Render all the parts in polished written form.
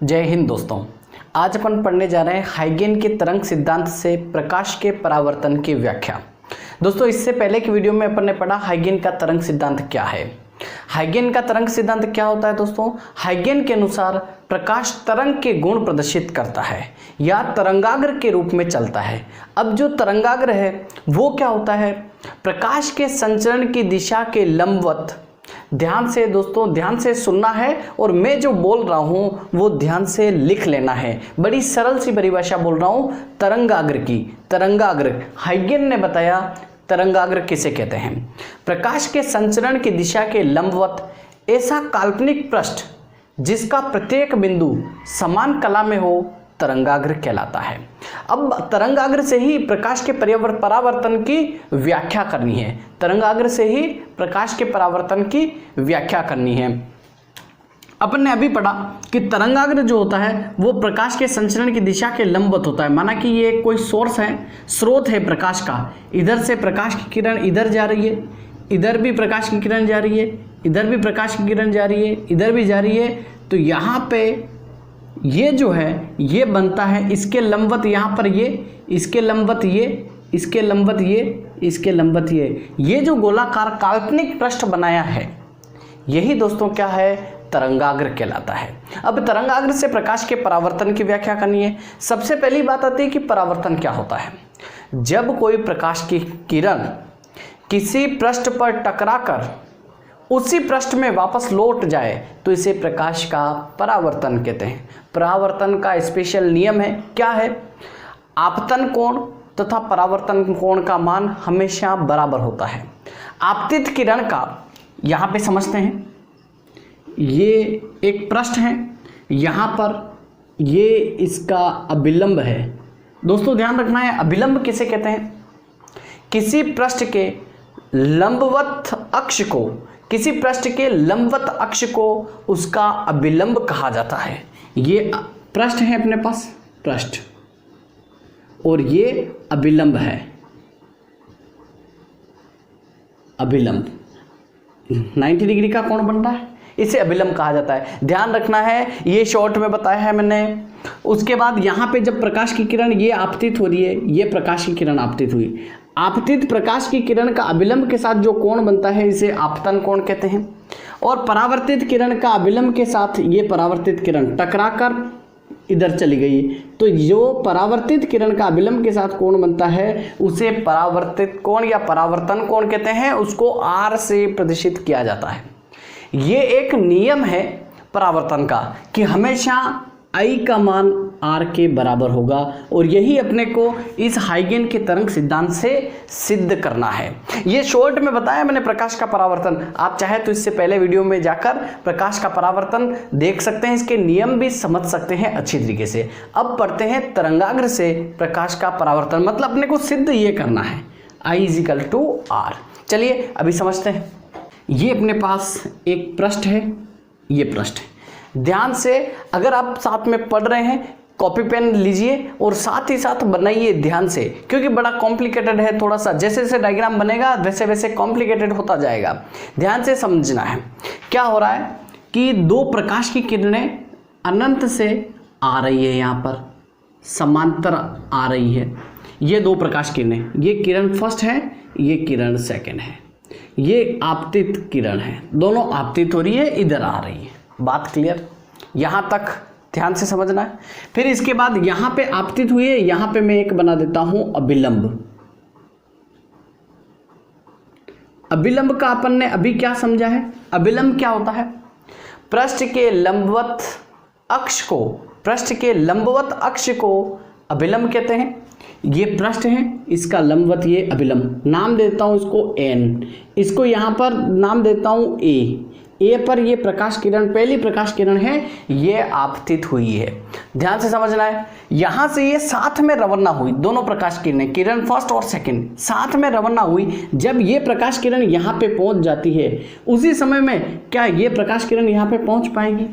जय हिंद दोस्तों। आज अपन पढ़ने जा रहे हैं हाइगेन के तरंग सिद्धांत से प्रकाश के परावर्तन की व्याख्या। दोस्तों, इससे पहले की वीडियो में अपन ने पढ़ा हाइगेन का तरंग सिद्धांत क्या है। हाइगेन का तरंग सिद्धांत क्या होता है दोस्तों? हाइगेन के अनुसार प्रकाश तरंग के गुण प्रदर्शित करता है या तरंगाग्र के रूप में चलता है। अब जो तरंगाग्र है वो क्या होता है? प्रकाश के संचरण की दिशा के लंबवत। ध्यान से दोस्तों, ध्यान से सुनना है और मैं जो बोल रहा हूं वो ध्यान से लिख लेना है। बड़ी सरल सी परिभाषा बोल रहा हूं तरंगाग्र की। तरंगाग्र हाइगेन ने बताया तरंगाग्र किसे कहते हैं? प्रकाश के संचरण की दिशा के लंबवत ऐसा काल्पनिक पृष्ठ जिसका प्रत्येक बिंदु समान कला में हो तरंगाग्र कहलाता है। अब तरंगाग्र से ही प्रकाश के परावर्तन की व्याख्या करनी है। तरंगाग्र से ही प्रकाश के परावर्तन की व्याख्या करनी है। अपन ने अभी पढ़ा कि तरंगाग्र जो होता है वो प्रकाश के संचरण की दिशा के लंबवत होता है। माना कि ये कोई सोर्स है, स्रोत है प्रकाश का। इधर से प्रकाश की किरण इधर जा रही है, इधर भी प्रकाश की किरण जा रही है, इधर भी प्रकाश की किरण जा रही है, इधर भी जा रही है। तो यहाँ पे ये जो है ये बनता है इसके लंबवत, यहाँ पर ये, इसके लंबवत ये, इसके लंबवत ये, इसके लंबवत ये जो गोलाकार काल्पनिक पृष्ठ बनाया है यही दोस्तों क्या है? तरंगाग्र कहलाता है। अब तरंगाग्र से प्रकाश के परावर्तन की व्याख्या करनी है। सबसे पहली बात आती है कि परावर्तन क्या होता है। जब कोई प्रकाश की किरण किसी पृष्ठ पर टकराकर उसी पृष्ठ में वापस लौट जाए तो इसे प्रकाश का परावर्तन कहते हैं। परावर्तन का स्पेशल नियम है, क्या है? आपतन कोण तथा परावर्तन कोण का मान हमेशा बराबर होता है। आपतित किरण का यहाँ पे समझते हैं, ये एक पृष्ठ है, यहाँ पर ये इसका अभिलंब है। दोस्तों ध्यान रखना है, अभिलंब किसे कहते हैं? किसी पृष्ठ के लंबवत अक्ष को, किसी पृष्ठ के लंबवत अक्ष को उसका अभिलंब कहा जाता है। ये पृष्ठ है अपने पास, पृष्ठ, और ये अभिलंब है, अभिलंब 90 डिग्री का कोण बन रहा है, इसे अभिलंब कहा जाता है। ध्यान रखना है, ये शॉर्ट में बताया है मैंने। उसके बाद यहाँ पे जब प्रकाश की किरण ये आपतित हो रही है, ये प्रकाश की किरण आपतित हुई, आपतित प्रकाश की किरण का अभिलंब के साथ जो कोण बनता है इसे आपतन कोण कहते हैं। और परावर्तित किरण का अभिलंब के साथ ये परावर्तित किरण टकराकर इधर चली गई, तो जो परावर्तित किरण का अभिलंब के साथ कोण बनता है उसे परावर्तित कोण या परावर्तन कोण कहते हैं। उसको R से प्रदर्शित किया जाता है। ये एक नियम है परावर्तन का कि हमेशा I का मान R के बराबर होगा, और यही अपने को इस हाइगेन के तरंग सिद्धांत से सिद्ध करना है। ये शॉर्ट में बताया मैंने प्रकाश का परावर्तन। आप चाहे तो इससे पहले वीडियो में जाकर प्रकाश का परावर्तन देख सकते हैं, इसके नियम भी समझ सकते हैं अच्छी तरीके से। अब पढ़ते हैं तरंगाग्र से प्रकाश का परावर्तन, मतलब अपने को सिद्ध ये करना है I = R। चलिए अभी समझते हैं। ये अपने पास एक पृष्ठ है, ये पृष्ठ है। ध्यान से अगर आप साथ में पढ़ रहे हैं कॉपी पेन लीजिए और साथ ही साथ बनाइए ध्यान से, क्योंकि बड़ा कॉम्प्लिकेटेड है थोड़ा सा। जैसे जैसे डायग्राम बनेगा वैसे वैसे कॉम्प्लिकेटेड होता जाएगा। ध्यान से समझना है क्या हो रहा है कि दो प्रकाश की किरणें अनंत से आ रही है, यहाँ पर समांतर आ रही है। ये दो प्रकाश किरणें, ये किरण फर्स्ट है, ये किरण सेकेंड है। ये आपतित किरण है, दोनों आपतित हो रही है, इधर आ रही है। बात क्लियर? यहां तक ध्यान से समझना है। फिर इसके बाद यहां पे आपतित हुई है, यहां पे मैं एक बना देता हूं अभिलंब। अभिलंब का अपन ने अभी क्या समझा है? अभिलंब क्या होता है? पृष्ठ के लंबवत अक्ष को, पृष्ठ के लंबवत अक्ष को अभिलंब कहते हैं। ये पृष्ठ है, इसका लंबवत ये अभिलंब। नाम देता हूं इसको N, इसको यहां पर नाम देता हूं A पर ये प्रकाश किरण, पहली प्रकाश किरण है, ये आपतित हुई है। ध्यान से समझना है। यहां से ये साथ में रवाना हुई, दोनों प्रकाश किरणें, किरण फर्स्ट और सेकंड साथ में रवाना हुई। जब ये प्रकाश किरण यहां पे पहुंच जाती है उसी समय में क्या ये प्रकाश किरण यहां पे पहुंच पाएगी?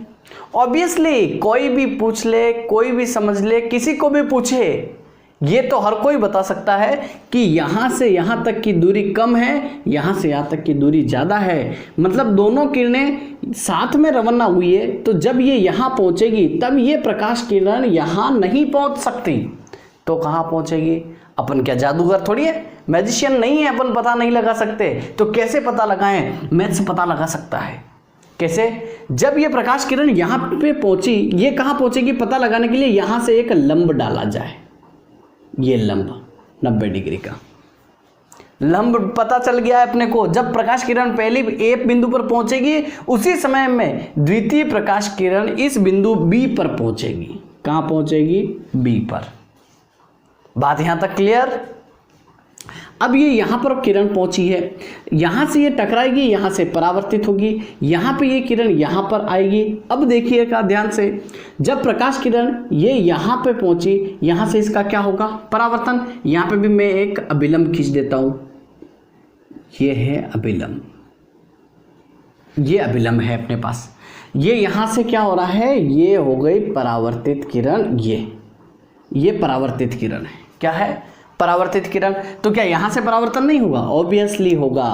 ऑब्वियसली। कोई भी पूछ ले, कोई भी समझ ले, किसी को भी पूछे, ये तो हर कोई बता सकता है कि यहाँ से यहाँ तक की दूरी कम है, यहाँ से यहाँ तक की दूरी ज़्यादा है, मतलब दोनों किरणें साथ में रवाना हुई है, तो जब ये यहाँ पहुँचेगी तब ये प्रकाश किरण यहाँ नहीं पहुँच सकती, तो कहाँ पहुँचेगी? अपन क्या जादूगर थोड़ी है, मैजिशियन नहीं है, अपन पता नहीं लगा सकते। तो कैसे पता लगाएं? मैथ से पता लगा सकता है। कैसे? जब ये प्रकाश किरण यहाँ पे पहुँची, ये कहाँ पहुँचेगी पता लगाने के लिए यहाँ से एक लंब डाला जाए। ये लंब 90 डिग्री का लंब पता चल गया है अपने को। जब प्रकाश किरण पहली ए बिंदु पर पहुंचेगी, उसी समय में द्वितीय प्रकाश किरण इस बिंदु बी पर पहुंचेगी। कहां पहुंचेगी? बी पर। बात यहां तक क्लियर? अब ये यहाँ पर किरण पहुंची है, यहाँ से ये टकराएगी, यहाँ से परावर्तित होगी, यहाँ पे ये किरण यहाँ पर आएगी। अब देखिएगा ध्यान से, जब प्रकाश किरण ये यहाँ पे पहुंची, यहाँ से इसका क्या होगा? परावर्तन। यहाँ पे भी मैं एक अभिलंब खींच देता हूँ, ये है अभिलंब, ये अभिलंब है अपने पास। ये यहाँ से क्या हो रहा है? ये हो गई परावर्तित किरण, ये परावर्तित किरण है। क्या है? परावर्तित किरण। तो क्या यहां से परावर्तन नहीं होगा? ऑब्वियसली होगा।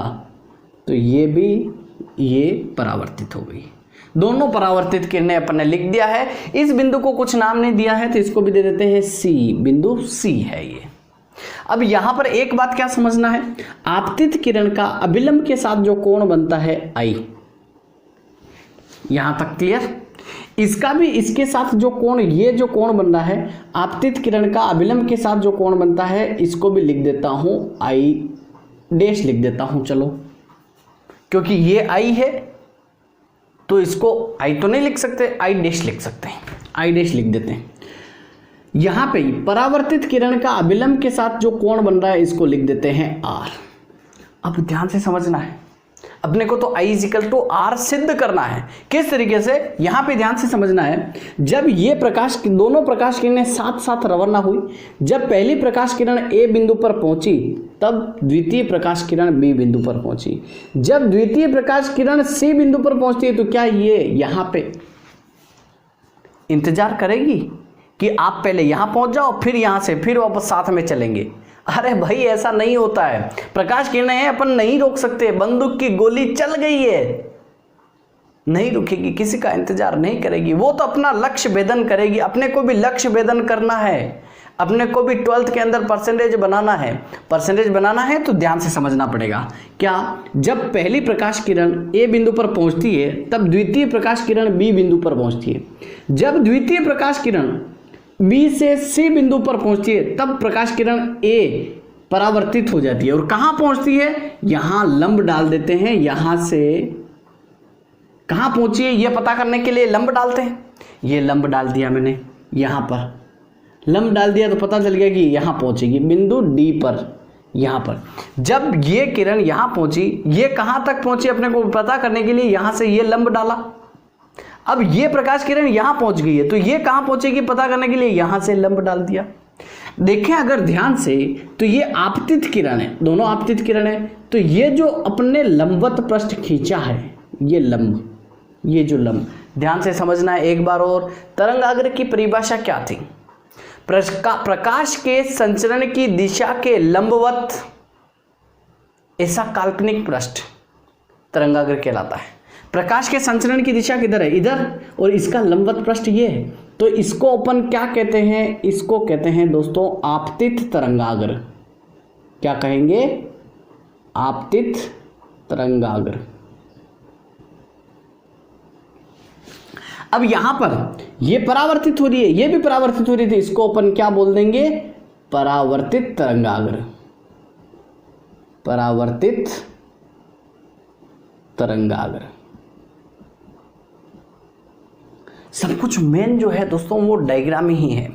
तो ये भी ये परावर्तित हो गई। दोनों परावर्तित किरणें अपन ने लिख दिया है। इस बिंदु को कुछ नाम नहीं दिया है तो इसको भी दे देते हैं सी, बिंदु सी है ये। अब यहां पर एक बात क्या समझना है, आपतित किरण का अभिलंब के साथ जो कोण बनता है आई, यहां तक क्लियर? इसका भी इसके साथ जो कोण, ये जो कोण बन रहा है आपतित किरण का अभिलंब के साथ जो कोण बनता है, इसको भी लिख देता हूं आई डैश लिख देता हूं। चलो, क्योंकि ये आई है तो इसको आई तो नहीं लिख सकते, आई डैश लिख सकते हैं, आई डैश लिख देते हैं। यहां पे परावर्तित किरण का अभिलंब के साथ जो कोण बन रहा है इसको लिख देते हैं आर। अब ध्यान से समझना है, अपने को तो I इक्वल टू आर सिद्ध करना है। किस तरीके से? यहां पे ध्यान से समझना है, जब ये दोनों प्रकाश किरणें साथ साथ रवाना हुई, जब पहली प्रकाश किरण ए बिंदु पर पहुंची तब द्वितीय प्रकाश किरण बी बिंदु पर पहुंची। जब द्वितीय प्रकाश किरण सी बिंदु पर पहुंचती है तो क्या ये यहां पे इंतजार करेगी कि आप पहले यहां पहुंच जाओ फिर यहां से फिर वापस साथ में चलेंगे? अरे भाई ऐसा नहीं होता है। प्रकाश किरणें हैं, अपन नहीं रोक सकते। बंदूक की गोली चल गई है, नहीं रुकेगी, किसी का इंतजार नहीं करेगी, वो तो अपना लक्ष्य भेदन करेगी। अपने को भी लक्ष्य भेदन करना है, अपने को भी 12th के अंदर परसेंटेज बनाना है। परसेंटेज बनाना है तो ध्यान से समझना पड़ेगा। क्या? जब पहली प्रकाश किरण ए बिंदु पर पहुंचती है तब द्वितीय प्रकाश किरण बी बिंदु पर पहुंचती है। जब द्वितीय प्रकाश किरण बी से सी बिंदु पर पहुंचती है तब प्रकाश किरण ए परावर्तित हो जाती है और कहां पहुंचती है? यहां लंब डाल देते हैं। यहां से कहां पहुंची है यह पता करने के लिए लंब डालते हैं। ये लंब डाल दिया मैंने, यहां पर लंब डाल दिया तो पता चल गया कि यहां पहुंचेगी बिंदु डी पर। यहां पर जब ये किरण यहां पहुंची, ये कहां तक पहुंची अपने को पता करने के लिए यहां से ये लंब डाला। अब ये प्रकाश किरण यहां पहुंच गई है तो ये कहां पहुंचेगी पता करने के लिए यहां से लंब डाल दिया। देखें अगर ध्यान से तो ये आपतित किरण है, दोनों आपतित किरण है। तो ये जो अपने लंबवत पृष्ठ खींचा है, ये लंब, ये जो लंब, ध्यान से समझना है एक बार और। तरंगाग्र की परिभाषा क्या थी? प्रकाश के संचरण की दिशा के लंबवत ऐसा काल्पनिक पृष्ठ तरंगाग्र कहलाता है। प्रकाश के संचरण की दिशा किधर है? इधर, और इसका लंबवत पृष्ठ ये है। तो इसको अपन क्या कहते हैं? इसको कहते हैं दोस्तों आपतित तरंगाग्र। क्या कहेंगे? आपतित तरंगाग्र। अब यहां पर ये परावर्तित हो रही है, ये भी परावर्तित हो रही थी, इसको अपन क्या बोल देंगे? परावर्तित तरंगाग्र। परावर्तित तरंगाग्र। सब कुछ मेन जो है दोस्तों वो डायग्राम ही है।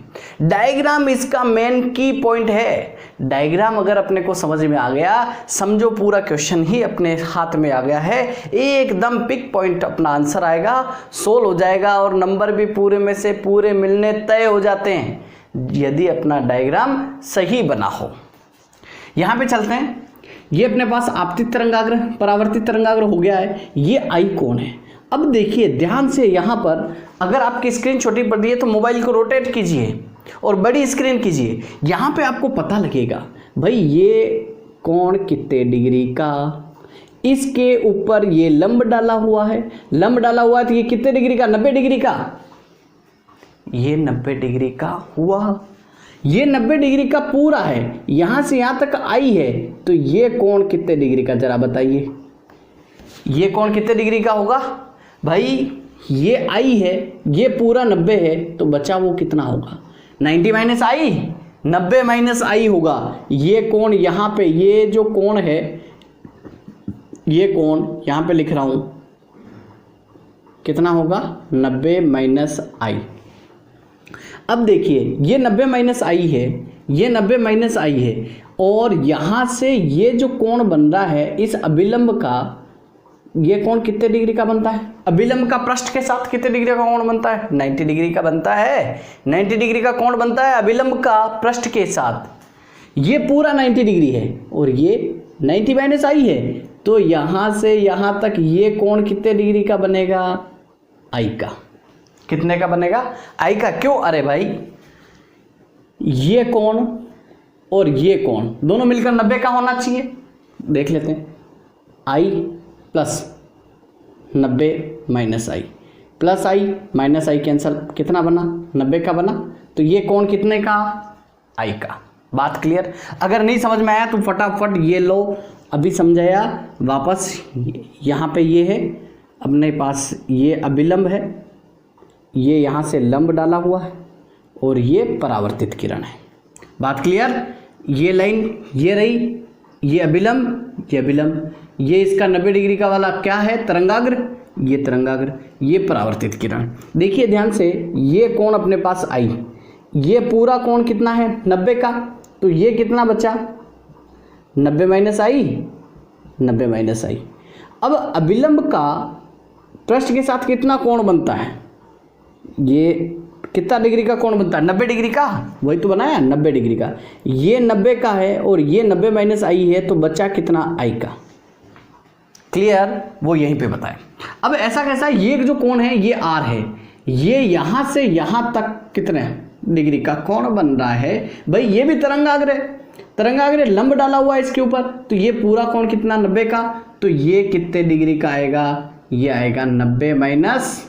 डायग्राम इसका मेन की पॉइंट है। डायग्राम अगर अपने को समझ में आ गया, समझो पूरा क्वेश्चन ही अपने हाथ में आ गया है। एकदम पिक पॉइंट अपना आंसर आएगा, सोल्व हो जाएगा और नंबर भी पूरे में से पूरे मिलने तय हो जाते हैं यदि अपना डायग्राम सही बना हो। यहां पे चलते हैं। ये अपने पास आपतित तरंगाग्र, परावर्तित तरंगाग्र हो गया है। ये आई कौन है? अब देखिए ध्यान से, यहां पर अगर आपकी स्क्रीन छोटी पड़ रही है तो मोबाइल को रोटेट कीजिए और बड़ी स्क्रीन कीजिए। यहाँ पे आपको पता लगेगा भाई ये कोण कितने डिग्री का, इसके ऊपर ये लंब डाला हुआ है, लंब डाला हुआ है तो ये कितने डिग्री का, 90 डिग्री का, ये 90 डिग्री का हुआ। ये 90 डिग्री का पूरा है, यहां से यहां तक आई है, तो ये कोण कितने डिग्री का जरा बताइए। ये कोण कितने डिग्री का होगा भाई, ये आई है, ये पूरा 90 है, तो बचा वो कितना होगा, 90 माइनस आई, 90 माइनस आई होगा। ये कोण यहां पे, ये जो कोण है, ये कोण यहां पे लिख रहा हूं, कितना होगा, 90 माइनस आई। अब देखिए ये 90 माइनस आई है, ये 90 माइनस आई है, और यहां से ये जो कोण बन रहा है इस अभिलंब का, ये कोण कितने डिग्री का बनता है, अभिलंब का पृष्ठ के साथ कितने डिग्री का कोण बनता है, 90 डिग्री का बनता है। 90 डिग्री का कोण बनता है अभिलंब का पृष्ठ के साथ, ये पूरा 90 डिग्री है और ये 90 माइनस आई है, तो यहां से यहां तक ये कोण कितने डिग्री का बनेगा, आई का। कितने का बनेगा, आई का। क्यों, अरे भाई ये कोण और ये कोण दोनों मिलकर 90 का होना चाहिए। देख लेते हैं, I plus 90 minus I, plus I minus I cancel, कितना बना, 90 का बना। तो ये कोण कितने का, आई का। बात क्लियर। अगर नहीं समझ में आया तो फटाफट ये लो, अभी समझाया वापस। यहाँ पे ये है अपने पास, ये अभिलंब है, ये यहाँ से लंब डाला हुआ है और ये परावर्तित किरण है। बात क्लियर। ये लाइन ये रही, ये अभिलंब, ये अभिलंब, ये इसका 90 डिग्री का वाला क्या है, तरंगाग्र, ये तरंगाग्र, ये परावर्तित किरण। देखिए ध्यान से, ये कोण अपने पास आई, ये पूरा कोण कितना है, 90 का, तो ये कितना बचा, 90 माइनस आई, 90 माइनस आई। अब अभिलंब का पृष्ठ के साथ कितना कोण बनता है, ये कितना डिग्री का कोण बनता है, 90 डिग्री का, वही तो बनाया 90 डिग्री का। ये 90 का है और ये 90 माइनस आई है, तो बचा कितना, आई का। क्लियर, वो यहीं पे बताए। अब ऐसा कैसा, ये जो कोण है ये आर है, ये यहां से यहां तक कितने डिग्री का कोण बन रहा है भाई, ये भी तरंगाग्र है, तरंगाग्र लंब डाला हुआ है इसके ऊपर, तो ये पूरा कोण कितना, 90 का, तो ये कितने डिग्री का आएगा, ये आएगा 90 माइनस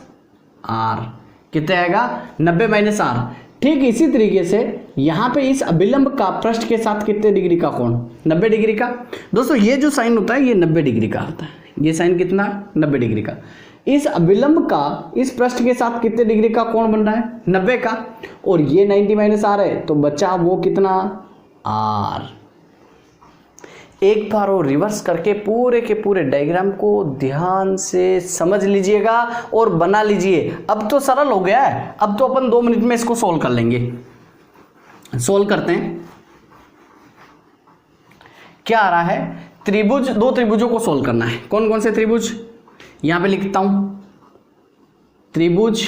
आर। कितने आएगा, 90 माइनस आर। ठीक इसी तरीके से यहाँ पे इस अभिलंब का पृष्ठ के साथ कितने डिग्री का कोण, 90 डिग्री का। दोस्तों ये जो साइन होता है ये 90 डिग्री का होता है, ये साइन कितना, 90 डिग्री का। इस अभिलंब का इस पृष्ठ के साथ कितने डिग्री का कोण बन रहा है, 90 का, और ये 90 माइनस आर है, तो बचा वो कितना, आर। एक बार वो रिवर्स करके पूरे के पूरे डायग्राम को ध्यान से समझ लीजिएगा और बना लीजिए। अब तो सरल हो गया है, अब तो अपन 2 मिनट में इसको सोल्व कर लेंगे। सोल्व करते हैं। क्या आ रहा है, त्रिभुज, 2 त्रिभुजों को सोल्व करना है। कौन कौन से त्रिभुज, यहां पे लिखता हूं, त्रिभुज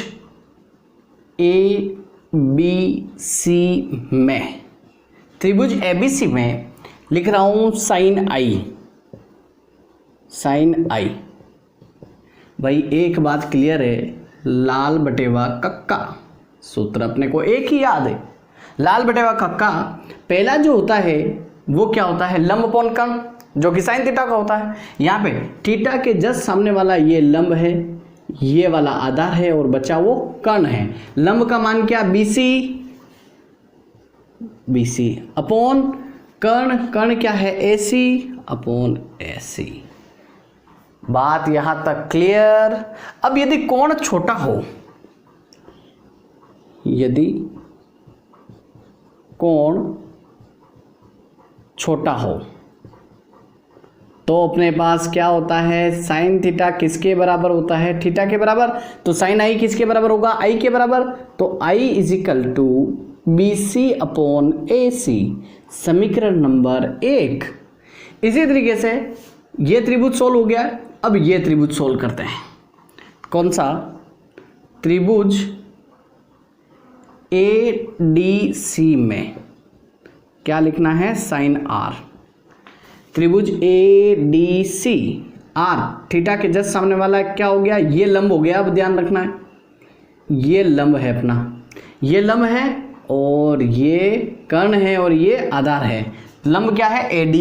ए बी सी में, त्रिभुज ए बी सी में लिख रहा हूं साइन आई, साइन आई। भाई एक बात क्लियर है, लाल बटेवा कक्का, सूत्र अपने को एक ही याद है, लाल बटेवा कक्का। पहला जो होता है वो क्या होता है, लंब अपॉन कर्ण, जो कि साइन थीटा का होता है। यहाँ पे थीटा के जस्ट सामने वाला ये लंब है, ये वाला आधार है, और बचा वो कर्ण है। लंब का मान क्या, बीसी, बीसी अपॉन कर्ण, कर्ण क्या है, एसी अपॉन एसी। बात यहां तक क्लियर। अब यदि कोण छोटा हो, यदि कोण छोटा हो तो अपने पास क्या होता है, साइन थीटा किसके बराबर होता है, थीटा के बराबर। तो साइन आई किसके बराबर होगा, आई के बराबर। तो I is equal to B C upon A C, समीकरण नंबर 1। इसी तरीके से ये त्रिभुज सोल्व हो गया। अब ये त्रिभुज सोल्व करते हैं। कौन सा, त्रिभुज ए डी सी में क्या लिखना है, साइन आर। त्रिभुज A D C, R theta के जस्ट सामने वाला क्या हो गया, ये लंब हो गया। अब ध्यान रखना है, ये लंब है अपना, ये लंब है और ये कर्ण है और ये आधार है। लंब क्या है AD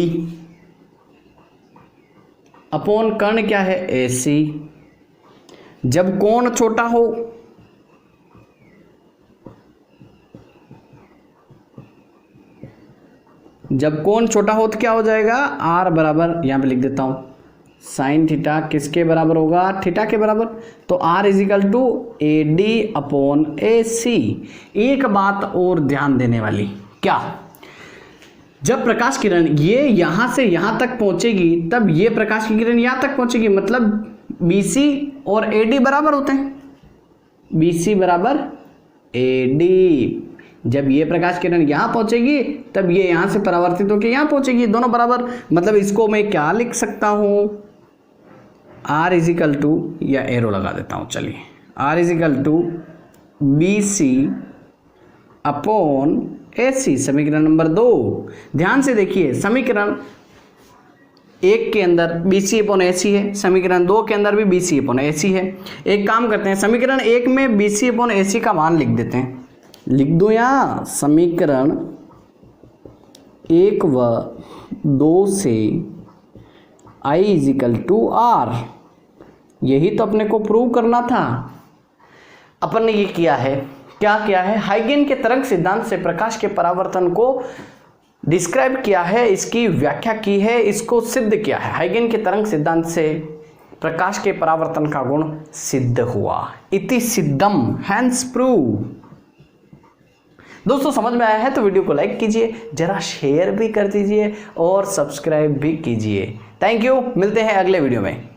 अपॉन कर्ण क्या है AC। जब कोण छोटा हो तो क्या हो जाएगा, R बराबर, यहां पे लिख देता हूं, साइन थीटा किसके बराबर होगा, थीटा के बराबर। तो R equal to AD upon AC। एक बात और ध्यान देने वाली, क्या, जब प्रकाश किरण ये यहां से यहां तक पहुंचेगी तब ये प्रकाश की किरण यहां तक पहुंचेगी, मतलब BC और AD बराबर होते हैं, BC बराबर AD। जब ये प्रकाश किरण यहां पहुंचेगी तब ये यहां से परावर्तित होकर यहां पहुंचेगी, दोनों बराबर। मतलब इसको मैं क्या लिख सकता हूं, R इजिकल टू, या एरो लगा देता हूं, चलिए, R equal to BC upon AC। समीकरण नंबर 2, ध्यान से देखिए, समीकरण 1 के अंदर BC अपॉन AC है, समीकरण 2 के अंदर भी BC अपॉन AC है। एक काम करते हैं, समीकरण 1 में BC अपॉन AC का मान लिख देते हैं, लिख दो यहाँ, समीकरण 1 व 2 से I इजिकल टू R। यही तो अपने को प्रूव करना था। अपन ने ये किया है, क्या किया है, हाइगेन के तरंग सिद्धांत से प्रकाश के परावर्तन को डिस्क्राइब किया है, इसकी व्याख्या की है, इसको सिद्ध किया है। हाइगेन के तरंग सिद्धांत से प्रकाश के परावर्तन का गुण सिद्ध हुआ, इति सिद्धम, हैंस प्रूव। दोस्तों समझ में आया है तो वीडियो को लाइक कीजिए, जरा शेयर भी कर दीजिए और सब्सक्राइब भी कीजिए। थैंक यू, मिलते हैं अगले वीडियो में।